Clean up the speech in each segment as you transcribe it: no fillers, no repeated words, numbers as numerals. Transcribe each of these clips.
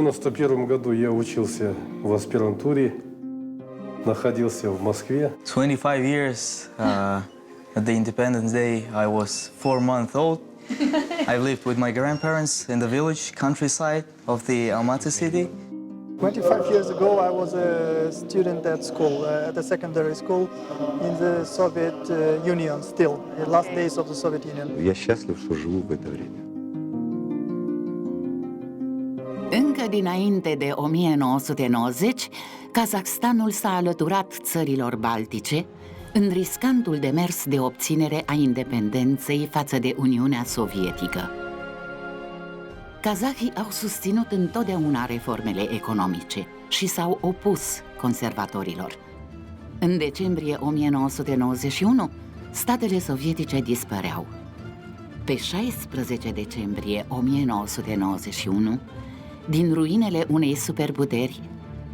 1991 году я учился в аспирантуре, находился в Москве. 25 years at the Independence Day, I was 4 months old. I lived with my grandparents in the village, countryside of the Almaty city. 25 years ago, I was a student at school, at a secondary school in the Soviet Union still, the last days of the Soviet Union. Я счастлив, что живу в это время. Încă dinainte de 1990, Kazakhstanul s-a alăturat țărilor baltice în riscantul demers de obținere a independenței față de Uniunea Sovietică. Kazahii au susținut întotdeauna reformele economice și s-au opus conservatorilor. În decembrie 1991, statele sovietice dispăreau. Pe 16 decembrie 1991, din ruinele unei superputeri,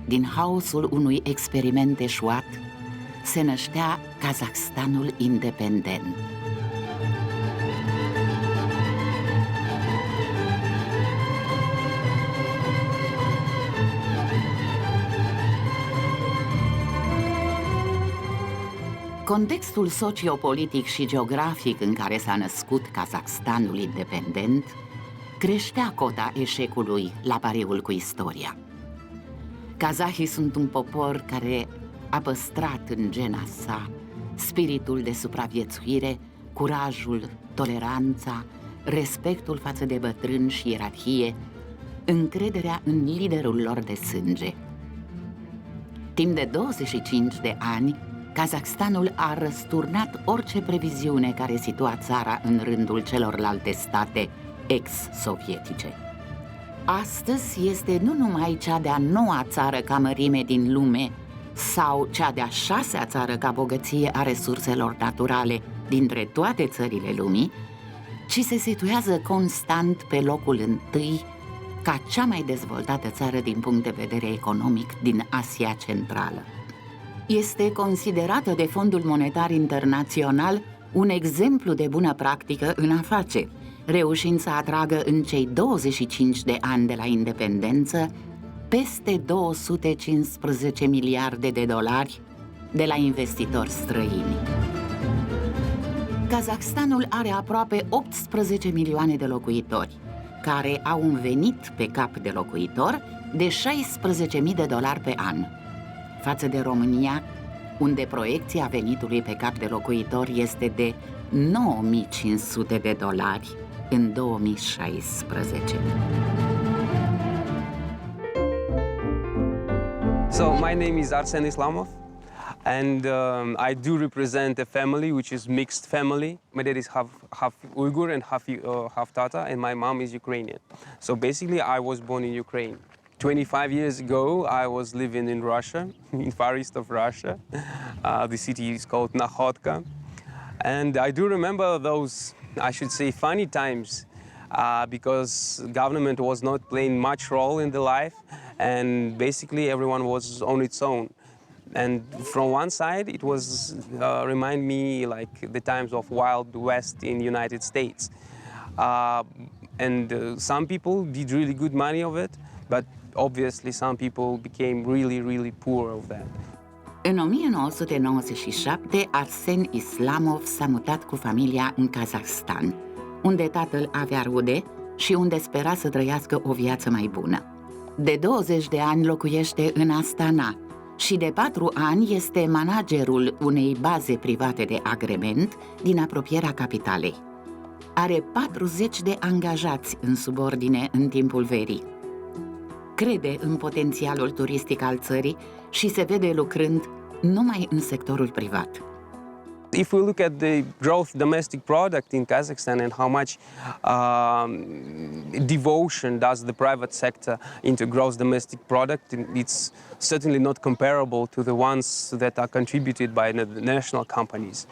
din haosul unui experiment eșuat, se năștea Kazahstanul independent. Contextul sociopolitic și geografic în care s-a născut Kazahstanul independent creștea cota eșecului la pariul cu istoria. Kazahii sunt un popor care a păstrat în gena sa spiritul de supraviețuire, curajul, toleranța, respectul față de bătrâni și ierarhie, încrederea în liderul lor de sânge. Timp de 25 de ani, Kazahstanul a răsturnat orice previziune care situa țara în rândul celorlalte state ex-sovietice. Astăzi este nu numai cea de-a 9-a țară ca mărime din lume sau cea de-a 6-a țară ca bogăție a resurselor naturale dintre toate țările lumii, ci se situează constant pe locul întâi ca cea mai dezvoltată țară din punct de vedere economic din Asia Centrală. Este considerată de Fondul Monetar Internațional un exemplu de bună practică în afaceri, reușind să atragă în cei 25 de ani de la independență peste 215 miliarde de dolari de la investitori străini. Kazahstanul are aproape 18 milioane de locuitori, care au un venit pe cap de locuitor de $16.000 pe an, față de România, unde proiecția venitului pe cap de locuitor este de $9.500 în 2016. So my name is Arsen Islamov, and I do represent a family which is mixed family. My dad is half Uyghur and half Tatar, and my mom is Ukrainian. So basically, I was born in Ukraine. 25 years ago, I was living in Russia, in far east of Russia. The city is called Nakhodka. And I do remember those, I should say, funny times because government was not playing much role in the life, and basically everyone was on its own. And from one side, it was remind me like the times of Wild West in the United States. Some people did really good money of it, but obviously some people became really, really poor of that. În 1997, Arsen Islamov s-a mutat cu familia în Kazahstan, unde tatăl avea rude și unde spera să trăiască o viață mai bună. De 20 de ani locuiește în Astana și de 4 ani este managerul unei baze private de agrement din apropierea capitalei. Are 40 de angajați în subordine în timpul verii. Crede în potențialul turistic al țării și se vede lucrând numai în sectorul privat. If we look at the growth domestic product in Kazakhstan and how much devotion does the private sector into gross domestic product, it's certainly not comparable to the ones that are contributed by the national companies.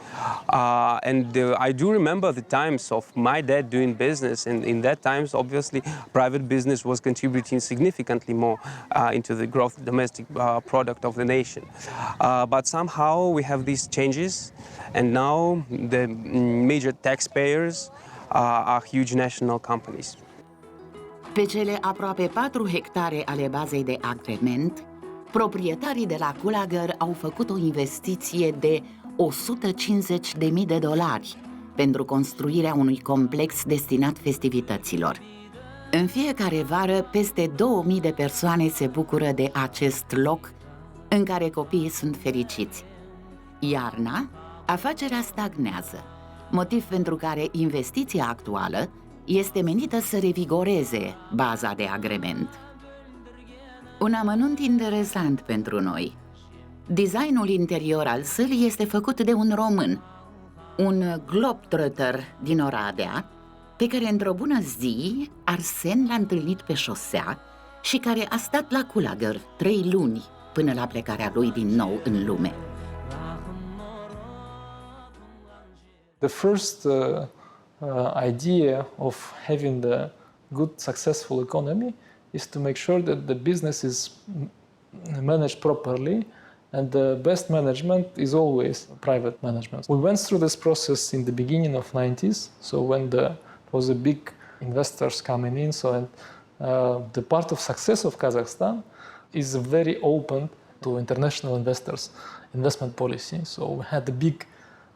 I do remember the times of my dad doing business, and in that times, obviously, private business was contributing significantly more into the growth domestic product of the nation. But somehow we have these changes. And now the major taxpayers are huge national companies. Pe cele aproape 4 hectare ale bazei de agrement, proprietarii de la Kulager au făcut o investiție de $150.000 pentru construirea unui complex destinat festivităților. În fiecare vară, peste 2000 de persoane se bucură de acest loc în care copiii sunt fericiți. Iarna, afacerea stagnează, motiv pentru care investiția actuală este menită să revigoreze baza de agrement. Un amănunt interesant pentru noi. Designul interior al sălii este făcut de un român, un globetrotter din Oradea, pe care într-o bună zi Arsen l-a întâlnit pe șosea și care a stat la Kulager 3 luni până la plecarea lui din nou în lume. The first idea of having the good, successful economy is to make sure that the business is managed properly, and the best management is always private management. We went through this process in the beginning of 90s, so when there was a big investors coming in, so the part of success of Kazakhstan is very open to international investors, investment policy. So we had the big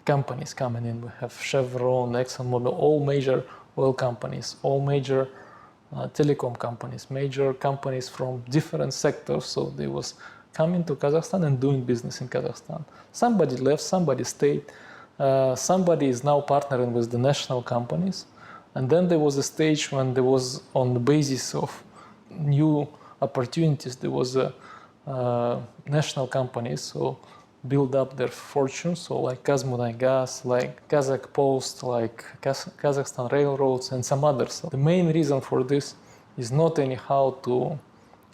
companies coming in. We have Chevron, ExxonMobil, all major oil companies, all major telecom companies, major companies from different sectors. So they was coming to Kazakhstan and doing business in Kazakhstan. Somebody left, somebody stayed. Somebody is now partnering with the national companies. And then there was a stage when there was, on the basis of new opportunities, there was a national companies, so build up their fortunes, so like Kazmunaygas, like Kazakh Post, like Kazakhstan Railroads, and some others. So the main reason for this is not anyhow to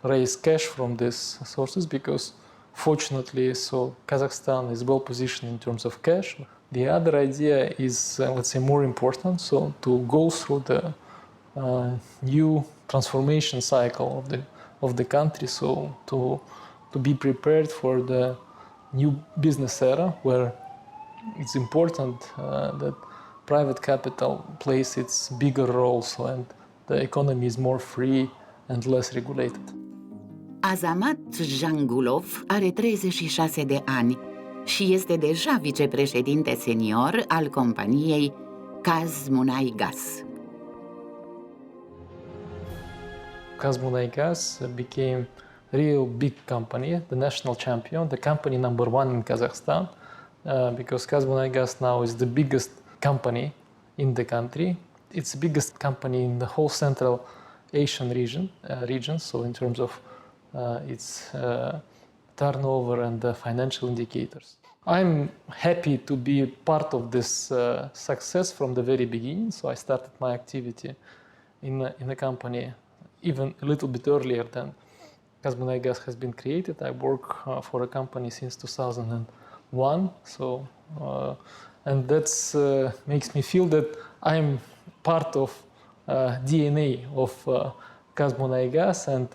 raise cash from these sources, because fortunately, so Kazakhstan is well positioned in terms of cash. The other idea is, let's say, more important, so to go through the new transformation cycle of the country, so to be prepared for the new business era, where it's important that private capital plays its bigger role, so, and the economy is more free and less regulated. Azamat Jangulov are 36 de ani și este deja vicepreședinte senior al companiei Kazmunaygas. Kazmunaygas became a real big company, the national champion, the company number one in Kazakhstan, because Kazmunaygas now is the biggest company in the country. It's the biggest company in the whole Central Asian region, so in terms of its turnover and the financial indicators. I'm happy to be part of this success from the very beginning. So I started my activity in the company even a little bit earlier than Kazmunaygas has been created. I work for a company since 2001. So and that's makes me feel that I'm part of DNA of Kazmunaygas, and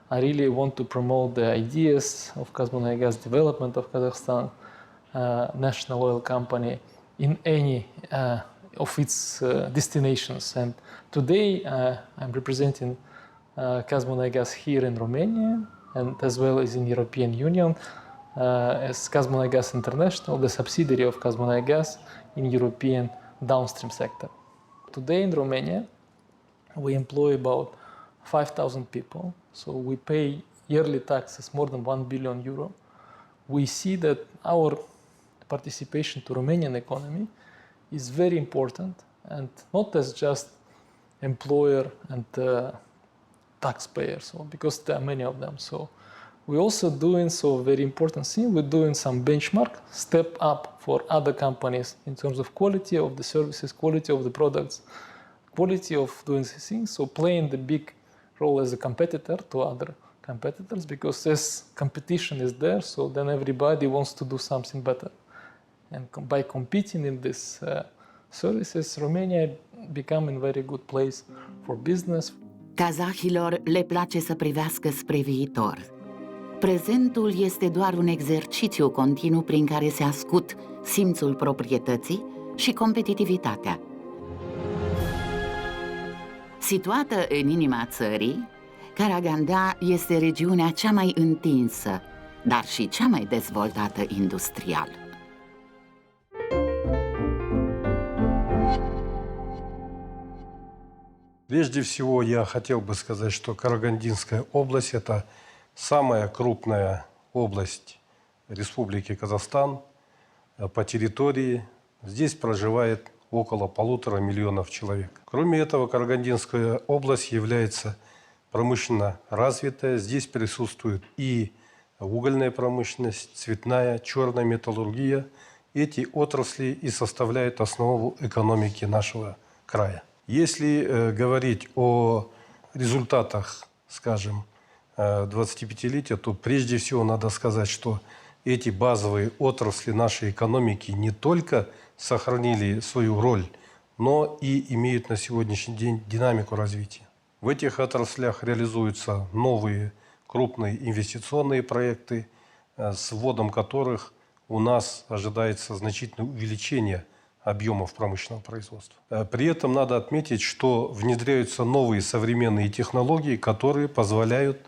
I really want to promote the ideas of Kazmunaygas, development of Kazakhstan national oil company in any of its destinations. And today I'm representing Kazmunaygas here in Romania, and as well as in European Union as Kazmunaygas International, the subsidiary of Kazmunaygas in European downstream sector. Today in Romania we employ about 5,000 people, so we pay yearly taxes more than 1 billion euro. We see that our participation to Romanian economy is very important, and not as just employer and taxpayer, so because there are many of them. So we're also doing so very important thing. We're doing some benchmark step up for other companies in terms of quality of the services, quality of the products, quality of doing these things. So playing the big role as a competitor to other competitors, because as competition is there, so then everybody wants to do something better. And by competing in these services, Romania become a very good place for business. Kazahilor le place să privească spre viitor. Prezentul este doar un exercițiu continuu prin care se ascut simțul proprietății și competitivitatea. Situată în inima țării, Karaganda este regiunea cea mai întinsă, dar și cea mai dezvoltată industrial. Прежде всего, я хотел бы сказать, что Карагандинская область – это самая крупная область Республики Казахстан по территории. Здесь проживает около 1,5 миллиона человек. Кроме этого, Карагандинская область является промышленно развитая. Здесь присутствует и угольная промышленность, цветная, черная металлургия. Эти отрасли и составляют основу экономики нашего края. Если говорить о результатах, скажем, 25-летия, то прежде всего надо сказать, что эти базовые отрасли нашей экономики не только сохранили свою роль, но и имеют на сегодняшний день динамику развития. В этих отраслях реализуются новые крупные инвестиционные проекты, с вводом которых у нас ожидается значительное увеличение объемов промышленного производства. При этом надо отметить, что внедряются новые современные технологии, которые позволяют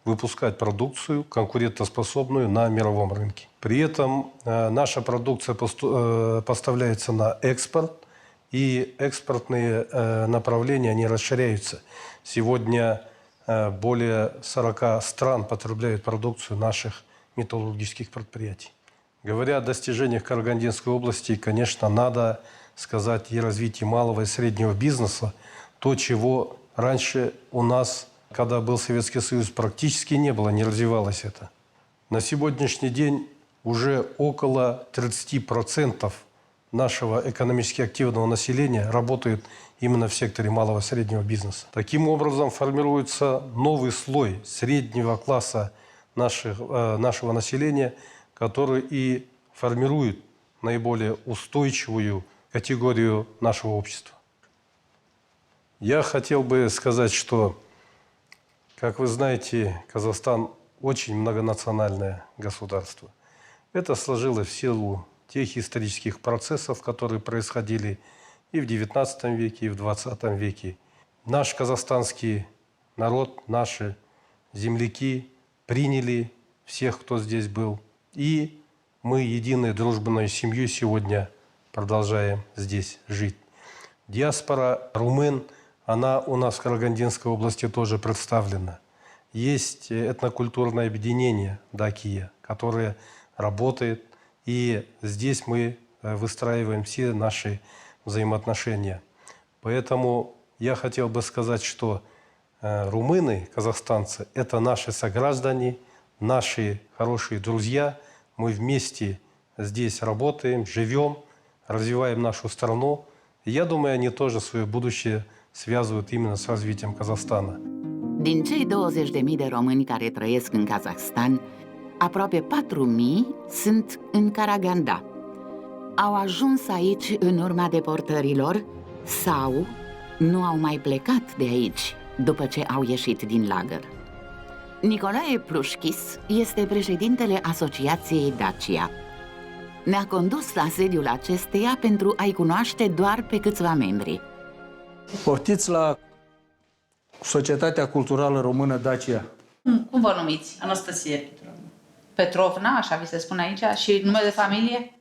выпускать продукцию, конкурентоспособную на мировом рынке. При этом наша продукция поставляется на экспорт, и экспортные направления они расширяются. Сегодня более 40 стран потребляют продукцию наших металлургических предприятий. Говоря о достижениях Карагандинской области, конечно, надо сказать и развитие малого и среднего бизнеса, то, чего раньше у нас, когда был Советский Союз, практически не было, не развивалось это. На сегодняшний день уже около 30% нашего экономически активного населения работают именно в секторе малого и среднего бизнеса. Таким образом формируется новый слой среднего класса нашего населения, который и формирует наиболее устойчивую категорию нашего общества. Я хотел бы сказать, что, как вы знаете, Казахстан очень многонациональное государство. Это сложилось в силу тех исторических процессов, которые происходили и в XIX веке, и в XX веке. Наш казахстанский народ, наши земляки приняли всех, кто здесь был. И мы единой дружбной семьей сегодня продолжаем здесь жить. Диаспора румын, она у нас в Карагандинской области тоже представлена. Есть этнокультурное объединение «Дакия», которое работает, и здесь мы выстраиваем все наши взаимоотношения. Поэтому я хотел бы сказать, что румыны, казахстанцы – это наши сограждане, наши хорошие друзья. Мы вместе здесь работаем, живем, развиваем нашу страну. И я думаю, они тоже свое будущее связывают именно с развитием Казахстана. Din cei 20.000 de români care trăiesc în Kazahstan, aproape 4.000 sunt în Karaganda. Au ajuns aici în urma deportărilor sau nu au mai plecat de aici după ce au ieșit din lagăr. Nicolae Plușchis este președintele Asociației Dacia. Ne-a condus la sediul acesteia pentru a-i cunoaște doar pe câțiva membri. Poftiți la Societatea Culturală Română Dacia. Cum vă numiți? Anastasia Petrovna, așa vi se spune aici, și nume de familie?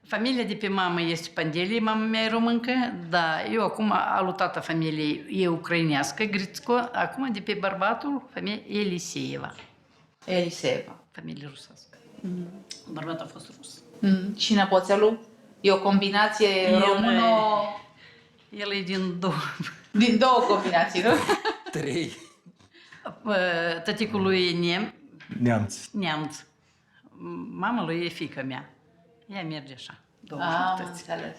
Familia de pe mamă este Pandelie, mama mea e româncă, dar eu acum, alu tata familiei e ucrainească, Gritsco, acum de pe bărbatul, familia Eliseeva. Eliseeva. Familie rusească. Bărbatul a fost rus. Și nepoțelul? E o combinație română... El e din două. Din două combinații, nu? 3. Tăticul lui e Neamț. neamț. Mama lui e fiica mea. Ea merge așa. Am înțeles.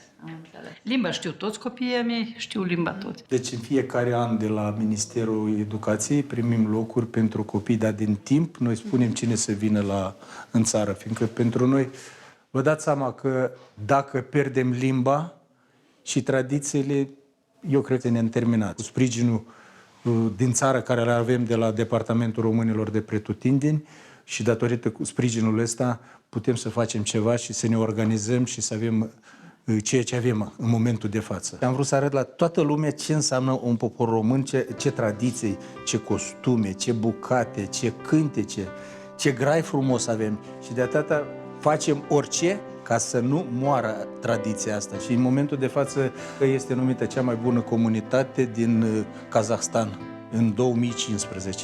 Limba știu toți copiii mei, știu limba toți. Deci în fiecare an de la Ministerul Educației primim locuri pentru copii, dar din timp noi spunem cine să vină în țară, fiindcă pentru noi, vă dați seama că dacă pierdem limba și tradițiile, eu cred că ne-am terminat. Cu sprijinul din țară care le avem de la Departamentul Românilor de Pretutindeni și datorită sprijinul ăsta putem să facem ceva și să ne organizăm și să avem ceea ce avem în momentul de față. Am vrut să arăt la toată lumea ce înseamnă un popor român, ce tradiții, ce costume, ce bucate, ce cântece, ce grai frumos avem. Și de atâta facem orice ca să nu moară tradiția asta. Și în momentul de față este numită cea mai bună comunitate din Kazahstan în 2015.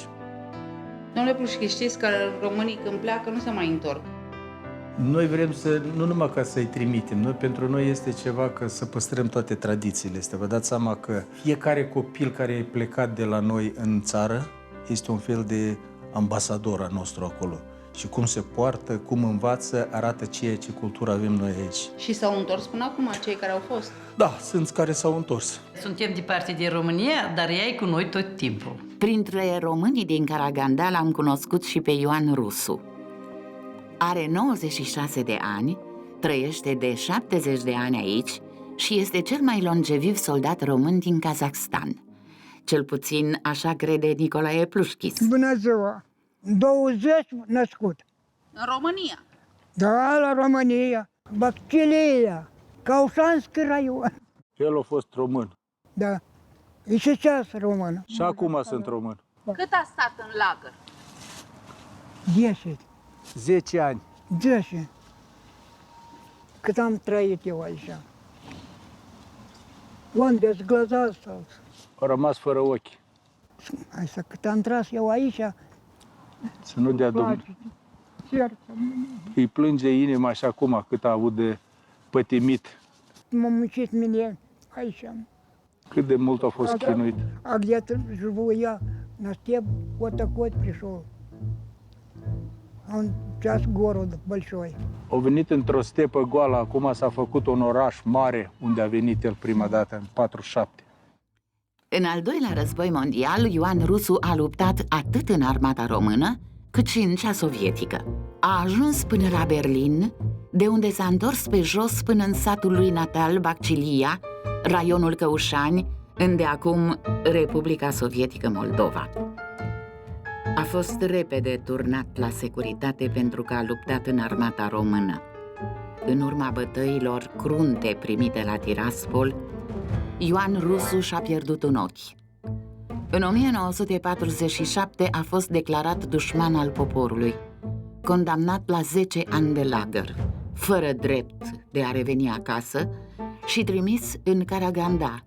Domnule Plușchi, știți că românii când pleacă nu se mai întorc. Noi vrem să, nu numai ca să-i trimitem, pentru noi este ceva că să păstrăm toate tradițiile astea. Vă dați seama că fiecare copil care e plecat de la noi în țară este un fel de ambasador al nostru acolo. Și cum se poartă, cum învață, arată ceea ce cultură avem noi aici. Și s-au întors până acum cei care au fost. Da, sunt care s-au întors. Suntem departe de România, dar ea e cu noi tot timpul. Printre românii din Karaganda l-am cunoscut și pe Ioan Rusu. Are 96 de ani, trăiește de 70 de ani aici și este cel mai longeviv soldat român din Kazakhstan. Cel puțin așa crede Nicolae Plușchis. Bună ziua! 20 născut. În România. Da, la România. Bacchilia, Caușanski raion. El a fost român. Da. E și сейчас român. Și acum sunt român. Cât a stat în lagăr? 10. 10 ani. 10. Cât am trăit eu aici. Вон без глаза остался. A rămas fără ochi. Hai să cât am tras eu aici, Să nu dea Domnul. place cerța. Îi plânge inima și acum cât a avut de pătimit. M-a muncit mine aici. Cât de mult a fost chinuit. А где-то живу я, на степ вот такой пришел. Он сейчас город большой. A venit într-o stepă goală, acum s-a făcut un oraș mare unde a venit el prima dată, în 47. În al doilea război mondial, Ioan Rusu a luptat atât în armata română, cât și în cea sovietică. A ajuns până la Berlin, de unde s-a întors pe jos până în satul lui natal, Baccilia, raionul Căușani, îndeacum Republica Sovietică Moldova. A fost repede turnat la securitate pentru că a luptat în armata română. În urma bătăilor crunte primite la Tiraspol, Ioan Rusu și-a pierdut un ochi. În 1947 a fost declarat dușman al poporului, condamnat la 10 ani de lagăr, fără drept de a reveni acasă și trimis în Karaganda,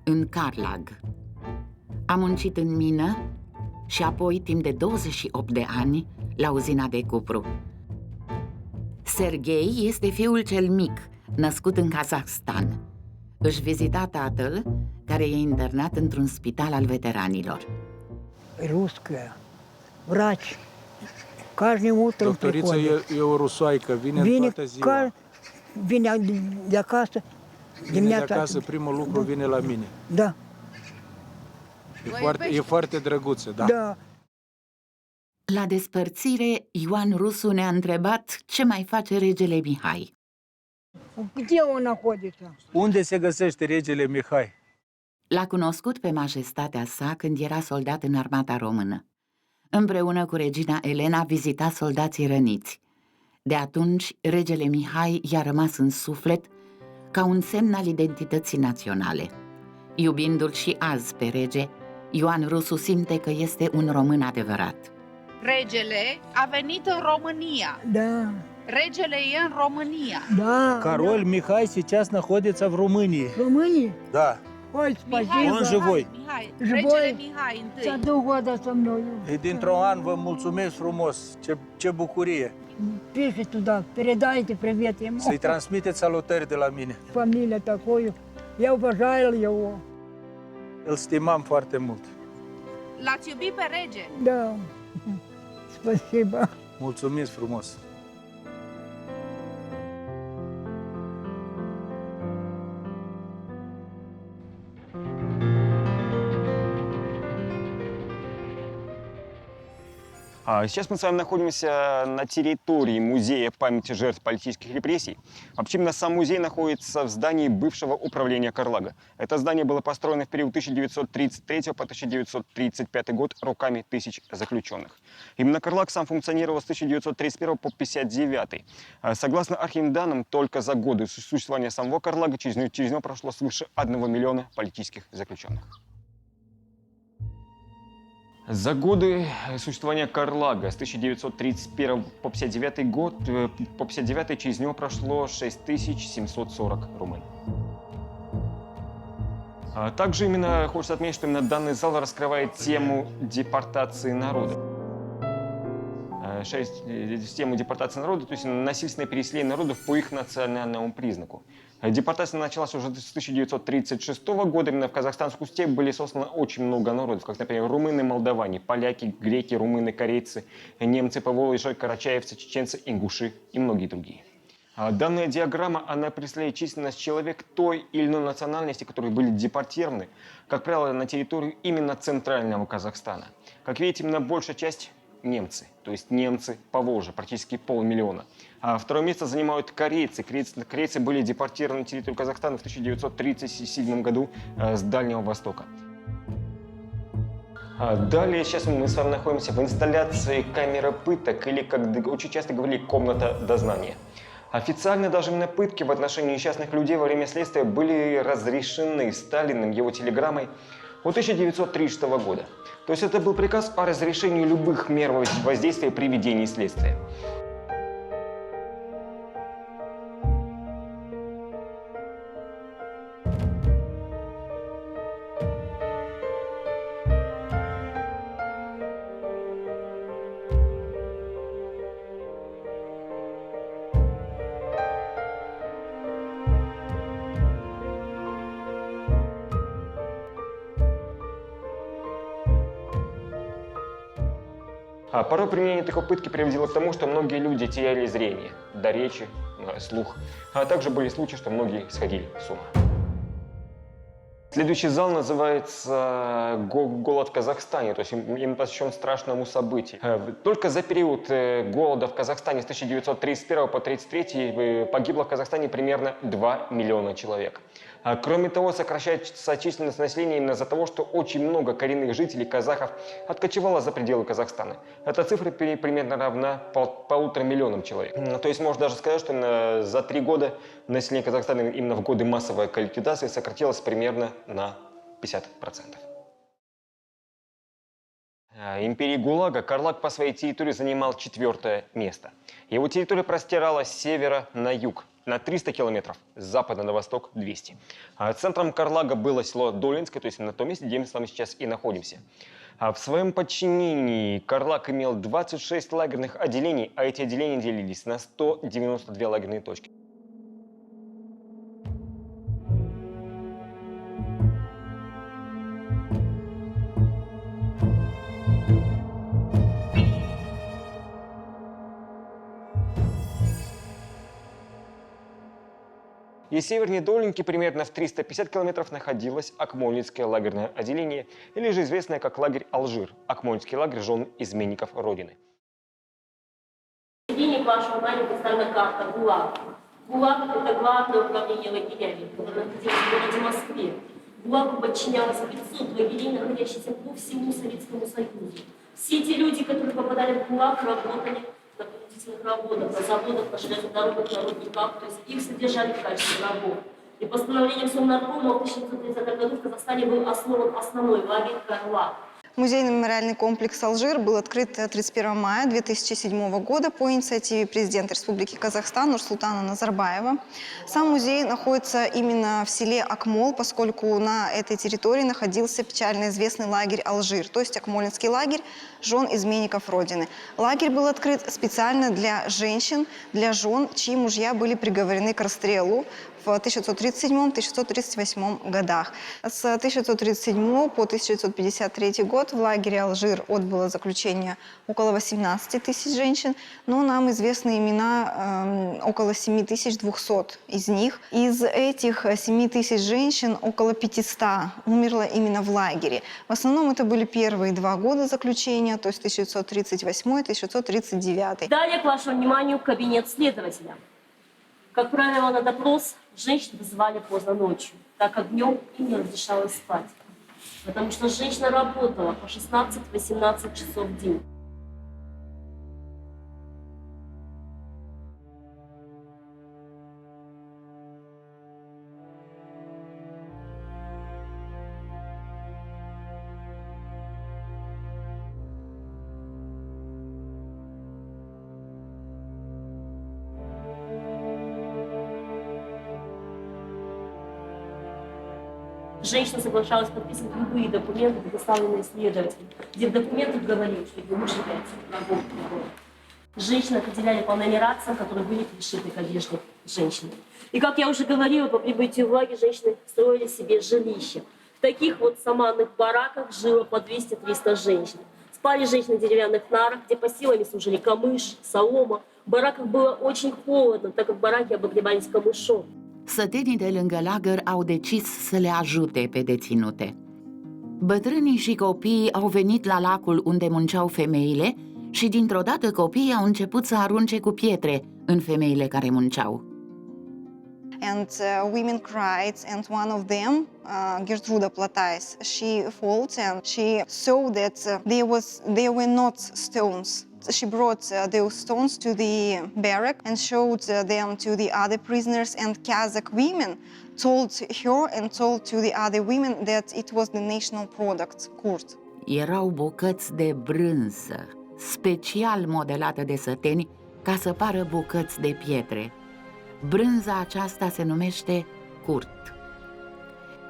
în Karlag. A muncit în mină și apoi timp de 28 de ani la uzina de cupru. Serghei este fiul cel mic, născut în Kazahstan. Își vizita tatăl, care e internat într-un spital al veteranilor. Русская. Врач. Каждое утро Doctorița приходит. e o rusoaică, vine Vine, toată ziua. vine de acasă. Vine de acasă, primul lucru vine la mine. Da, E foarte drăguță, da. da. La despărțire, Ioan Rusu ne-a întrebat ce mai face regele Mihai. Где он находится? Unde se găsește regele Mihai? L-a cunoscut pe majestatea sa când era soldat în armata română. Împreună cu regina Elena vizita soldații răniți. De atunci, regele Mihai i-a rămas în suflet ca un semn al identității naționale. Iubindu-l și azi pe rege, Ioan Rusu simte că este un român adevărat. Regele a venit în România. Да, Regele e în România. да. Король Михай сейчас находится в Румынии. Румынии? Да. Ой, Mihai, спасибо. Он живой. Mihai, Живой. regele Mihai За întâi. 2 года со мной. E dintr-un an, vă mulțumesc frumos. Ce bucurie. Пиши туда, передайте привет ему. Să-i transmiteți salutări de la mine. Фамилия такую. Я уважаю его. Îl stimam foarte mult. L-ați iubit pe rege? Да. Спасибо. Mulțumesc frumos. Сейчас мы с вами находимся на территории Музея памяти жертв политических репрессий. Вообще, именно сам музей находится в здании бывшего управления Карлага. Это здание было построено в период 1933 по 1935 год руками тысяч заключенных. Именно Карлаг сам функционировал с 1931 по 1959. Согласно архивным данным, только за годы существования самого Карлага через него прошло свыше 1 миллиона политических заключенных. За годы существования Карлага с 1931 по 1959 год, по 1959 через него прошло 6740 румын. Также именно хочется отметить, что именно данный зал раскрывает тему депортации народа. Тему депортации народа, то есть насильственное переселение народов по их национальному признаку. Депортация началась уже с 1936 года. Именно в казахстанскую степь были сосланы очень много народов, как, например, румыны, молдаване, поляки, греки, румыны, корейцы, немцы, поволжье, карачаевцы, чеченцы, ингуши и многие другие. Данная диаграмма, она представляет численность человек той или иной национальности, которые были депортированы, как правило, на территорию именно центрального Казахстана. Как видите, именно большая часть немцы, то есть немцы Поволжья, практически 500 000. А второе место занимают корейцы. Корейцы были депортированы на территорию Казахстана в 1937 году с Дальнего Востока. Далее сейчас мы с вами находимся в инсталляции камеры пыток, или, как очень часто говорили, комната дознания. Официально даже именно пытки в отношении несчастных людей во время следствия были разрешены Сталиным его телеграммой от 1936 года. То есть это был приказ о разрешении любых мер воздействия при ведении следствия. Порой применение такой пытки приводило к тому, что многие люди теряли зрение, до речи, слух. А также были случаи, что многие сходили с ума. Следующий зал называется «Голод в Казахстане», то есть им посвящен страшному событию. Только за период голода в Казахстане с 1931 по 1933 погибло в Казахстане примерно 2 миллиона человек. Кроме того, сокращается численность населения именно из-за того, что очень много коренных жителей казахов откочевало за пределы Казахстана. Эта цифра примерно равна 1,5 миллиона человек. То есть можно даже сказать, что за 3 года население Казахстана именно в годы массовой ликвидации сократилось примерно на 50%. Империи ГУЛАГа Карлаг по своей территории занимал 4-е место. Его территория простиралась с севера на юг на 300 километров, с запада на восток 200. Центром Карлага было село Долинское, то есть на том месте, где мы с вами сейчас и находимся. В своем подчинении Карлаг имел 26 лагерных отделений, а эти отделения делились на 192 лагерные точки. И севернее Долинки, примерно в 350 километров, находилось Акмолинское лагерное отделение, или же известное как лагерь Алжир, Акмолинский лагерь жен изменников Родины. Денег вашего внимания представлена карта ГУЛАГ. ГУЛАГ – это главное управление лагерями, которое находилось в городе Москве. ГУЛАГу подчинялось 500 лагерей, находящихся по всему Советскому Союзу. Все эти люди, которые попадали в ГУЛАГ, работали на принудительных работах, на заводах, на железных дорогах, на рудниках, то есть их содержали в качестве рабов. И постановлением Совнаркома в 1930 году в Казахстане был основан основной лагерь Карлаг. Музейно-мемориальный комплекс «Алжир» был открыт 31 мая 2007 года по инициативе президента Республики Казахстан Нурсултана Назарбаева. Сам музей находится именно в селе Акмол, поскольку на этой территории находился печально известный лагерь «Алжир», то есть Акмолинский лагерь жен изменников Родины. Лагерь был открыт специально для женщин, для жен, чьи мужья были приговорены к расстрелу в 1937-1938 годах. С 1937 по 1953 год в лагере Алжир отбыло заключение около 18 тысяч женщин, но нам известны имена около 7200 из них. Из этих 7 тысяч женщин около 500 умерло именно в лагере. В основном это были первые 2 года заключения, то есть 1938-1939. Далее к вашему вниманию кабинет следователя. Как правило, на допрос женщин вызывали поздно ночью, так как днем им не разрешалось спать. Потому что женщина работала по 16-18 часов в день. Женщина соглашалась подписывать любые документы, предоставленные следователем, где в документах говорилось, что ее муж является врагом народа. Женщины определяли по нумерациям, которые были пришиты к одежде женщины. И, как я уже говорила, по прибытию в лагерь женщины строили себе жилища. В таких вот саманных бараках жило по 200-300 женщин. Спали женщины в деревянных нарах, где посилами служили камыш, солома. В бараках было очень холодно, так как бараки обогревались камышом. Sătenii de lângă lagăr au decis să le ajute pe deținute. Bătrânii și copiii au venit la lacul unde munceau femeile și dintr-o dată copiii au început să arunce cu pietre în femeile care munceau. And women cried, and one of them, Gertruda Platais, she fought and she saw that there were not stones. She brought those stones to the barrack and showed them to the other prisoners, and Kazakh women told her and told to the other women that it was the national product, kurt. Erau bucăți de brânză, special modelată de săteni ca să pară bucăți de pietre. Brânza aceasta se numește curt.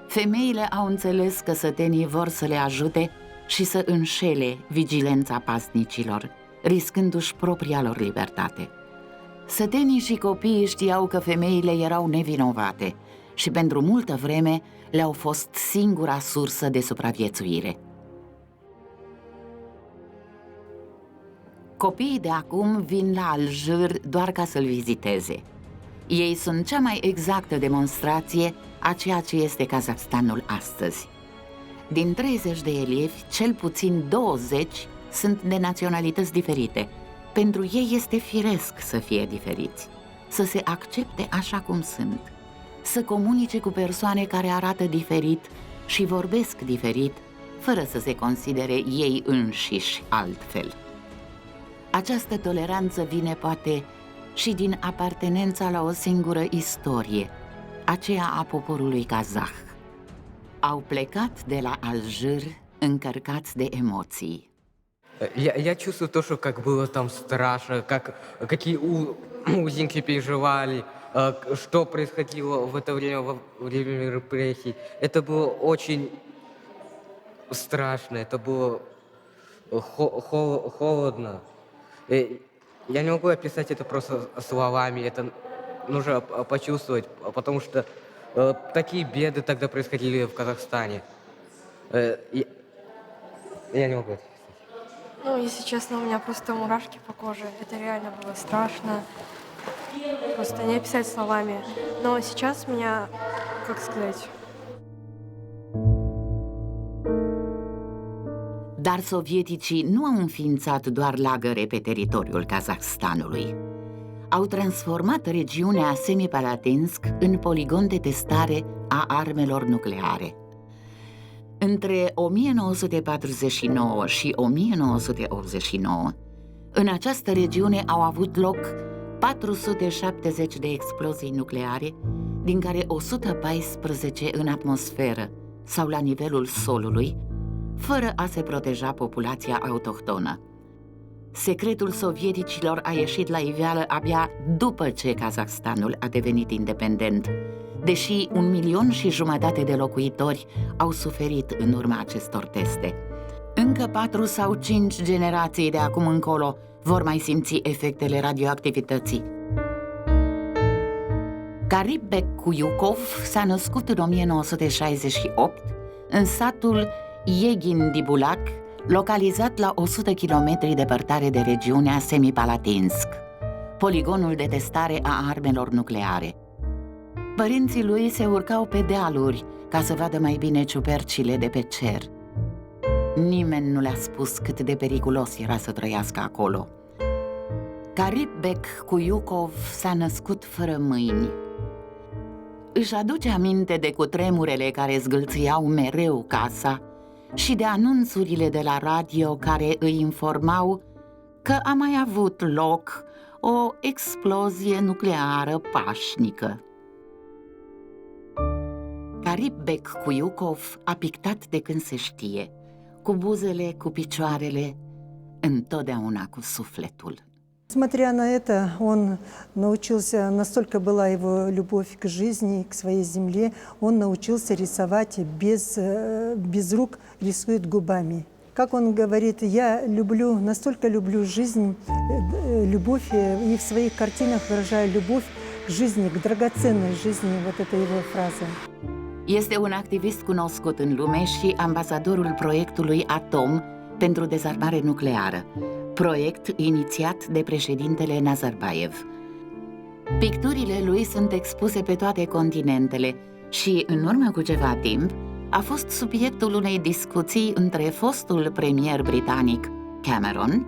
Femeile au înțeles că sătenii vor să le ajute și să înșele vigilența pasnicilor, riscându-și propria lor libertate. Sătenii și copiii știau că femeile erau nevinovate și pentru multă vreme le-au fost singura sursă de supraviețuire. Copiii de acum vin la Alger doar ca să-l viziteze. Ei sunt cea mai exactă demonstrație a ceea ce este Kazahstanul astăzi. Din 30 de elevi, cel puțin 20 sunt de naționalități diferite. Pentru ei este firesc să fie diferiți, să se accepte așa cum sunt, să comunice cu persoane care arată diferit și vorbesc diferit, fără să se considere ei înșiși altfel. Această toleranță vine poate și din apartenența la o singură istorie, aceea a poporului kazah. Au plecat de la Alger încărcați de emoții. Я чувствую то, что как было там страшно, какие узеньки переживали, что происходило в это время, во время репрессий. Это было очень страшно, это было холодно. Я не могу описать это просто словами, это нужно почувствовать, потому что такие беды тогда происходили в Казахстане. Я не могу это. Ну, если честно, у меня просто мурашки по коже. Это реально было страшно. Просто не описать словами. Но сейчас меня, как сказать... Dar sovieticii nu au înființat doar lagăre pe teritoriul Kazahstanului. Au transformat regiunea Semipalatinsk în poligon de testare a armelor nucleare. Între 1949 și 1989, în această regiune au avut loc 470 de explozii nucleare, din care 114 în atmosferă sau la nivelul solului, fără a se proteja populația autohtonă. Secretul sovieticilor a ieșit la iveală abia după ce Kazahstanul a devenit independent, deși 1,5 milion de locuitori au suferit în urma acestor teste. Încă 4 sau 5 generații de acum încolo vor mai simți efectele radioactivității. Karipbek Kuyukov s-a născut în 1968 în satul Yegin Dibulac, localizat la 100 km departare de regiunea Semipalatinsk, poligonul de testare a armelor nucleare. Părinții lui se urcau pe dealuri ca să vadă mai bine ciupercile de pe cer. Nimeni nu le-a spus cât de periculos era să trăiască acolo. Karipbek Kuyukov s-a născut fără mâini. Își aduce aminte de cutremurele care zgâlțiau mereu casa și de anunțurile de la radio care îi informau că a mai avut loc o explozie nucleară pașnică. Karipbek Kuyukov a pictat de când se știe, cu buzele, cu picioarele, întotdeauna cu sufletul. Смотря на это, он научился, настолько была его любовь к жизни, к своей земле, он научился рисовать без рук, рисует губами. Как он говорит, я люблю, настолько люблю жизнь, любовь, и в своих картинах выражаю любовь к жизни, к драгоценной жизни, вот это его фраза. Este un activist cunoscut în lume și ambasadorul proiectului Atom pentru dezarmare nucleară, proiect inițiat de președintele Nazarbayev. Picturile lui sunt expuse pe toate continentele și, în urmă cu ceva timp, a fost subiectul unei discuții între fostul premier britanic Cameron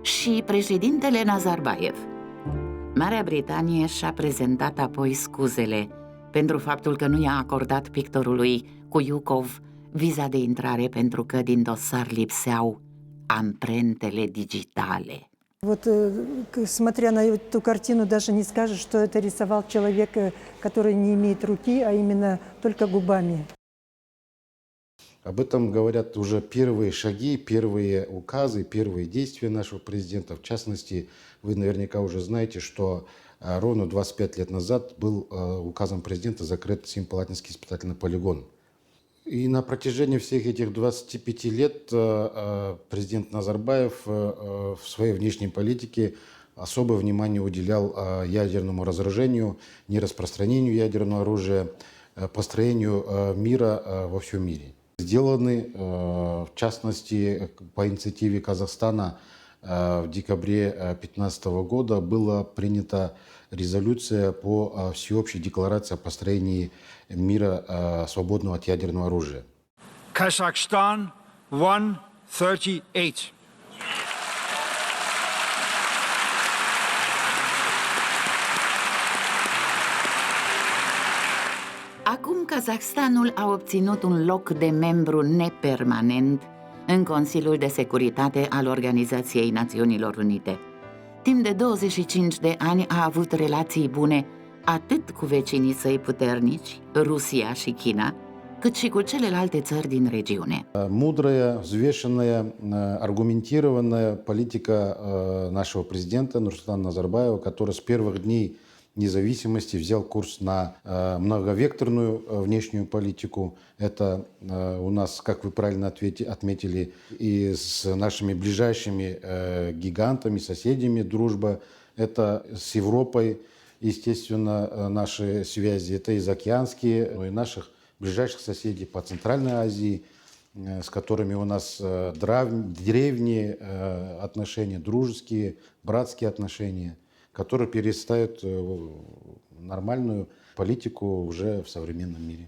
și președintele Nazarbayev. Marea Britanie și-a prezentat apoi scuzele pentru faptul că nu i-a acordat pictorului Kuyukov viza de intrare pentru că din dosar lipseau ампрентele digitale. Вот, смотря на эту картину, даже не скажешь, что это рисовал человек, который не имеет руки, а именно только губами. Об этом говорят уже первые шаги, первые указы, первые действия нашего президента. В частности, вы наверняка уже знаете, что ровно 25 лет назад был указом президента закрыт Семипалатинский испытательный полигон. И на протяжении всех этих 25 лет президент Назарбаев в своей внешней политике особое внимание уделял ядерному разоружению, нераспространению ядерного оружия, построению мира во всем мире. Сделаны, в частности, по инициативе Казахстана в декабре 2015 года была принята резолюция по всеобщей декларации о построении мира, свободного от ядерного оружия. Kazakhstan 138. Acum Kazahstanul a obținut un loc de membru nepermanent în Consiliul de Securitate al Organizației Națiunilor Unite. Timp de 25 de ani a avut relații bune atât cu vecinii săi puternici, Rusia și China, cât și cu celelalte țări din regiune. Мудрая, взвешенная, аргументированная политика нашего президента Нурсултана Назарбаева, который с первых дней независимости взял курс на многовекторную внешнюю политику. Это у нас, как вы правильно отметили, и с нашими ближайшими гигантами, соседями дружба. Это с Европой, естественно, наши связи. Это и заокеанские, но и наших ближайших соседей по Центральной Азии, с которыми у нас древние отношения, дружеские, братские отношения, которые перестают нормальную политику уже в современном мире.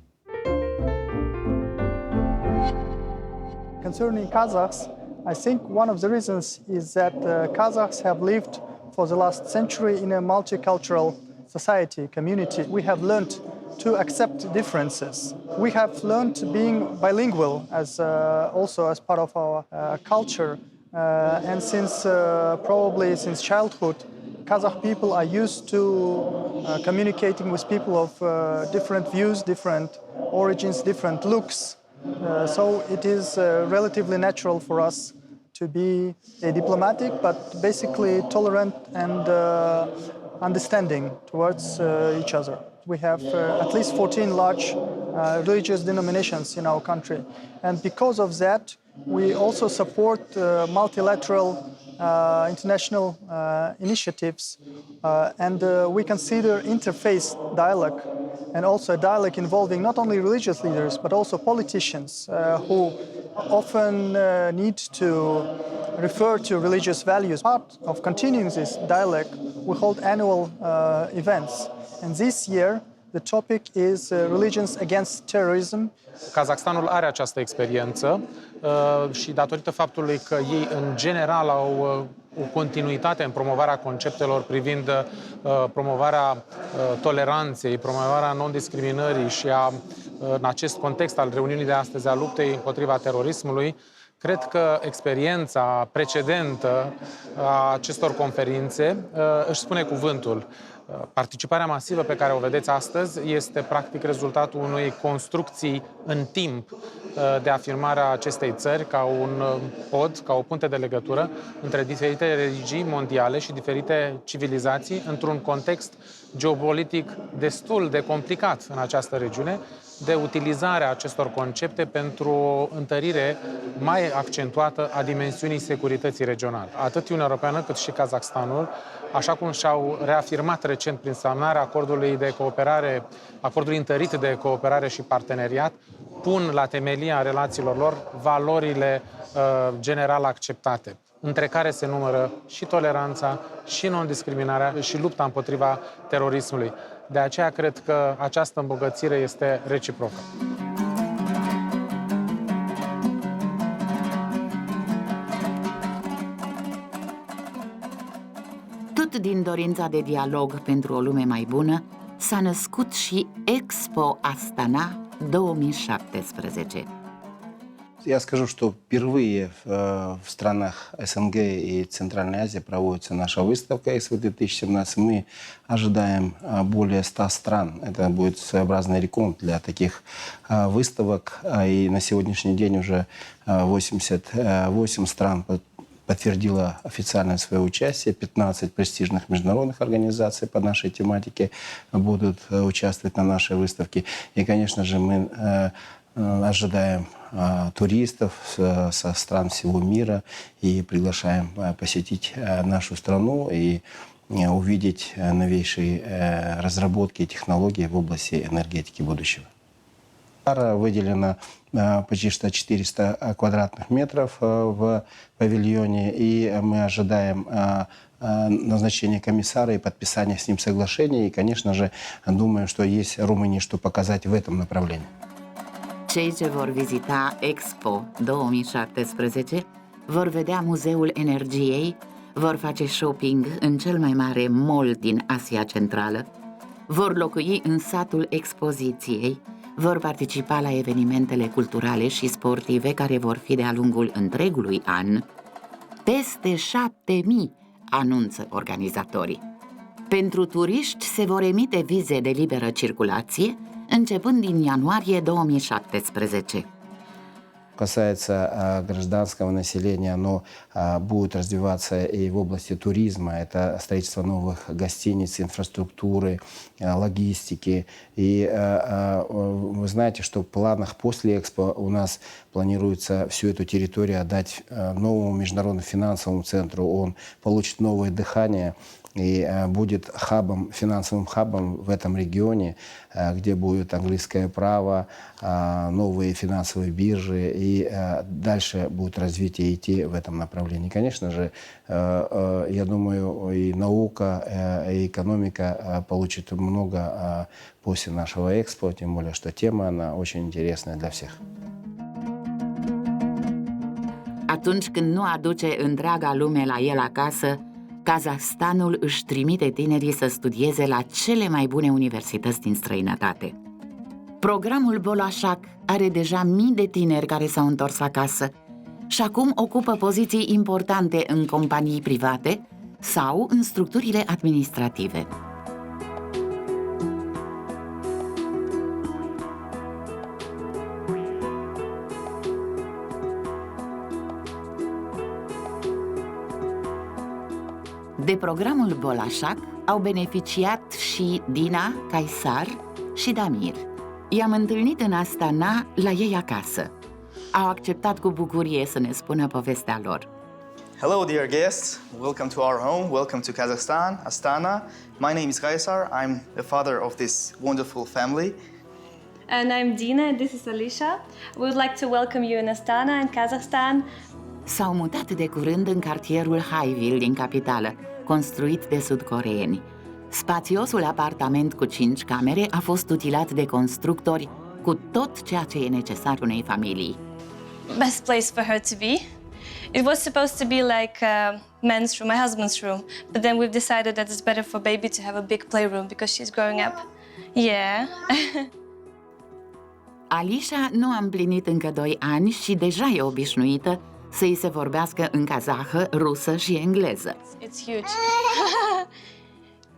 Concerning Kazakhs, I think one of the reasons is that Kazakhs have lived for the last century in a multicultural society, community. We have learned to accept differences. We have learned being bilingual as also as part of our culture, and probably since childhood, Kazakh people are used to communicating with people of different views, different origins, different looks. So it is relatively natural for us to be diplomatic, but basically tolerant and understanding towards each other. We have at least 14 large religious denominations in our country. And because of that, We also support multilateral international initiatives and we consider interfaith dialogue and also a dialogue involving not only religious leaders but also politicians who often need to refer to religious values. Part of continuing this dialogue, we hold annual events, and this year the topic is religions against terrorism. Kazakhstanul are această experiență și datorită faptului că ei în general au o continuitate în promovarea conceptelor privind promovarea toleranței, promovarea non-discriminării și în acest context al reuniunii de astăzi a luptei împotriva terorismului, cred că experiența precedentă a acestor conferințe își spune cuvântul. Participarea masivă pe care o vedeți astăzi este practic rezultatul unei construcții în timp de afirmare a acestei țări ca un pod, ca o punte de legătură între diferite religii mondiale și diferite civilizații într-un context geopolitic destul de complicat în această regiune, de utilizarea acestor concepte pentru o întărire mai accentuată a dimensiunii securității regionale. Atât Uniunea Europeană cât și Kazakhstanul, așa cum și-au reafirmat recent prin semnarea acordului de cooperare, acordului întărit de cooperare și parteneriat, pun la temelia relațiilor lor valorile general acceptate, între care se numără și toleranța, și non-discriminarea, și lupta împotriva terorismului. De aceea cred că această îmbogățire este reciprocă. Tot din dorința de dialog pentru o lume mai bună, s-a născut și Expo Astana 2017. Я скажу, что впервые в странах СНГ и Центральной Азии проводится наша выставка Экспо-2017. Мы ожидаем более 100 стран. Это будет своеобразный рекорд для таких выставок. И на сегодняшний день уже 88 стран подтвердило официальное свое участие. 15 престижных международных организаций по нашей тематике будут участвовать на нашей выставке. И, конечно же, мы ожидаем туристов со стран всего мира и приглашаем посетить нашу страну и увидеть новейшие разработки и технологии в области энергетики будущего. Выделено почти что 400 квадратных метров в павильоне, и мы ожидаем назначения комиссара и подписания с ним соглашений. И, конечно же, думаю, что есть Румынии что показать в этом направлении. Cei ce vor vizita Expo 2017 vor vedea Muzeul Energiei, vor face shopping în cel mai mare mall din Asia Centrală, vor locui în satul expoziției, vor participa la evenimentele culturale și sportive care vor fi de-a lungul întregului an. Peste 7.000, anunță organizatorii. Pentru turiști se vor emite vize de liberă circulație începând din ianuarie 2017. Касается гражданского населения, оно будет развиваться и в области туризма. Это строительство новых гостиниц, инфраструктуры, логистики. И вы знаете, что в планах после Экспо у нас планируется всю эту территорию отдать новому международному финансовому центру. Он получит новое дыхание и будет хабом, финансовым хабом в этом регионе, где будет английское право, новые финансовые биржи, и дальше будет развитие идти в этом направлении. Конечно же, я думаю, и наука, и экономика получат много после нашего Экспо, тем более, что тема, она очень интересная для всех. Atunci când nu aduce întreaga lume la el acasă, Kazahstanul își trimite tinerii să studieze la cele mai bune universități din străinătate. Programul Bolashak are deja mii de tineri care s-au întors acasă și acum ocupă poziții importante în companii private sau în structurile administrative. De programul Bolashak au beneficiat și Dina, Kaysar și Damir. I-am întâlnit în Astana la ei acasă. au acceptat cu bucurie să ne spună povestea lor. Hello, dear guests. Welcome to our home. Welcome to Kazakhstan, Astana. My name is Kaysar. I'm the father of this wonderful family. And I'm Dina, and this is Alicia. We would like to welcome you in Astana, in Kazakhstan. S-au mutat de curând în cartierul Highville din capitală, construit de sudcoreeni. Spațiosul apartament cu 5 camere a fost utilat de constructori cu tot ceea ce e necesar unei familii. Best place for her to be. It was supposed to be like a men's room, my husband's room, but then we've decided that it's better for baby to have a big playroom because she's growing up. Yeah. Alicia nu a împlinit încă 2 ani și deja e obișnuită să-i se vorbească în kazahă, rusă și engleză. It's huge.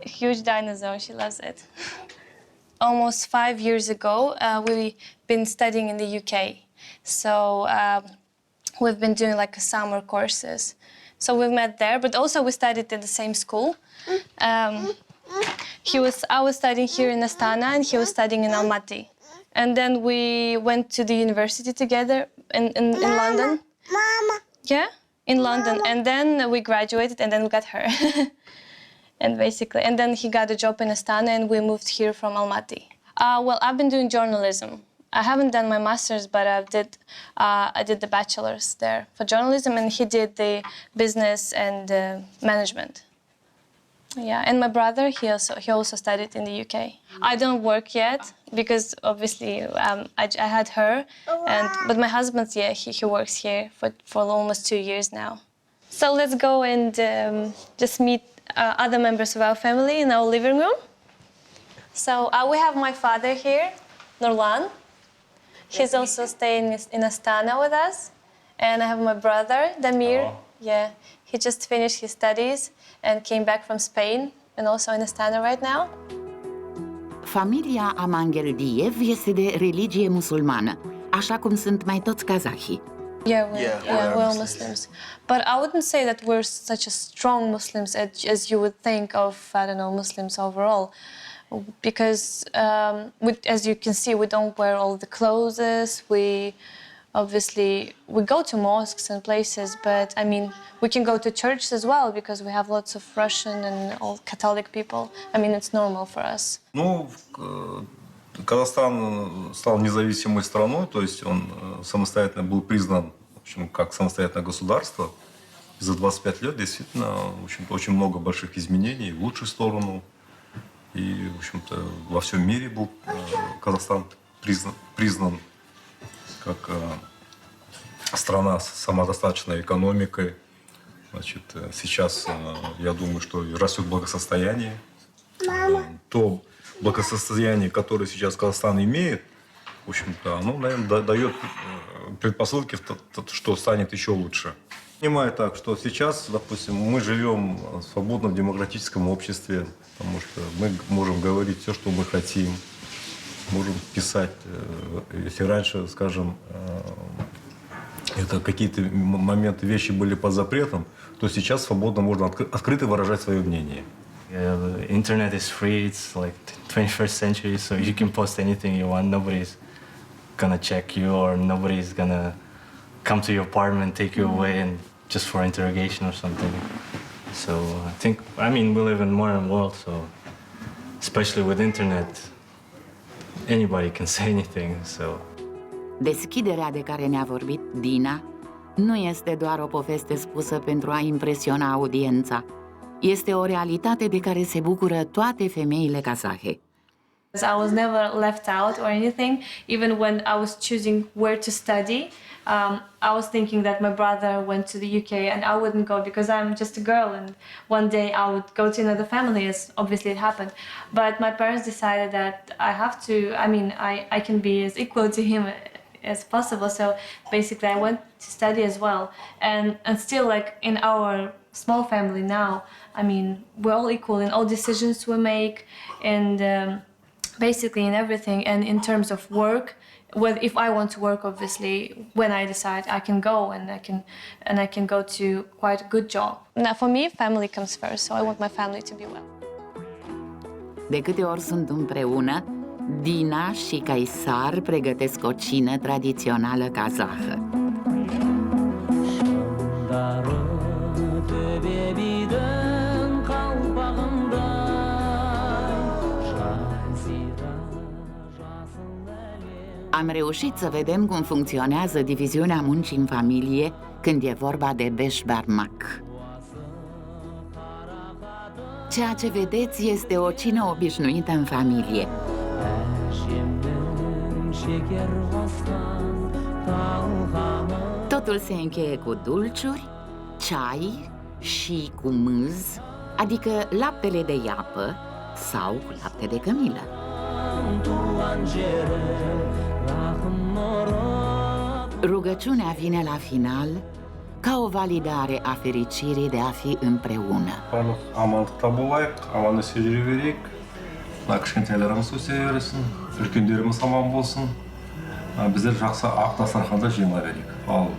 A huge dinosaur, she loves it. Almost 5 years ago, we've been studying in the UK. So we've been doing like summer courses. So we met there, but also we studied in the same school. I was studying here in Astana and he was studying in Almaty. And then we went to the university together in London. Mama. Yeah, in London. And then we graduated and then we got her. And then he got a job in Astana and we moved here from Almaty. Well, I've been doing journalism. I haven't done my master's, but I did the bachelor's there for journalism, and he did the business and management. Yeah, and my brother, he also studied in the UK. I don't work yet because obviously I had her, but my husband, yeah, he works here for almost 2 years now. So let's go and just meet other members of our family in our living room. So we have my father here, Nurlan. He's also staying in Astana with us. And I have my brother, Damir. Oh. Yeah, he just finished his studies and came back from Spain and also in Astana right now. Familia Amangeldiev este de religie musulmană, așa cum sunt mai toți kazahii. Yeah, we're all Muslims. But I wouldn't say that we're such a strong Muslims as you would think of, I don't know, Muslims overall. Because, as you can see, we don't wear all the clothes. We go to mosques and places, but I mean, we can go to churches as well because we have lots of Russian and all Catholic people. I mean, it's normal for us. Ну, Казахстан стал независимой страной, то есть он самостоятельно был признан, в общем, как самостоятельное государство. За 25 лет действительно, в общем-то, очень много больших изменений в лучшую сторону. И, в общем-то, во всем мире был Казахстан признан как страна с самодостаточной экономикой. Значит, сейчас, я думаю, что растет благосостояние. То благосостояние, которое сейчас Казахстан имеет, в общем-то, оно, наверное, дает предпосылки, что станет еще лучше. Понимаю так, что сейчас, допустим, мы живем в свободном демократическом обществе, потому что мы можем говорить все, что мы хотим, можем писать. Если раньше, скажем, это какие-то моменты, вещи были под запретом, то сейчас свободно можно открыто выражать свое мнение. The internet is free. It's like 21st century, so you can post anything you want. Nobody's gonna check you, or nobody's gonna come to your apartment, take you away, and just for interrogation or something. So I mean, we live in a modern world, so especially with internet, anybody can say anything. So. Deschiderea de care ne-a vorbit Dina nu este doar o poveste spusă pentru a impresiona audiența. Este o realitate de care se bucură toate femeile kazahe. I was never left out or anything. Even when I was choosing where to study, I was thinking that my brother went to the UK and I wouldn't go because I'm just a girl, and one day I would go to another family, as obviously it happened. But my parents decided that I have to, I mean, I can be as equal to him as possible. So basically I went to study as well. And still, like, in our small family now, I mean, we're all equal in all decisions we make, and basically in everything. And in terms of work, if I want to work, obviously, when I decide, I can go, and I can go to quite a good job. Now, for me, family comes first, so I want my family to be well. De câte ori sunt împreună, Dina și Caisar pregătesc o cină tradițională kazahă. Am reușit să vedem cum funcționează diviziunea muncii în familie când e vorba de beșbarmac. Ceea ce vedeți este o cină obișnuită în familie. Totul se încheie cu dulciuri, ceai și cu mâz, adică laptele de iapă sau cu lapte de cămilă. Rugăciunea vine la final ca o validare a fericirii de a fi împreună. Амандықта болайық, аман есен жүре берейік. Мына кішкентайларымыз өсе берсін, үлкендеріміз аман болсын. Біздер жақсы ақ дастарханда жиыла берейік. Ал.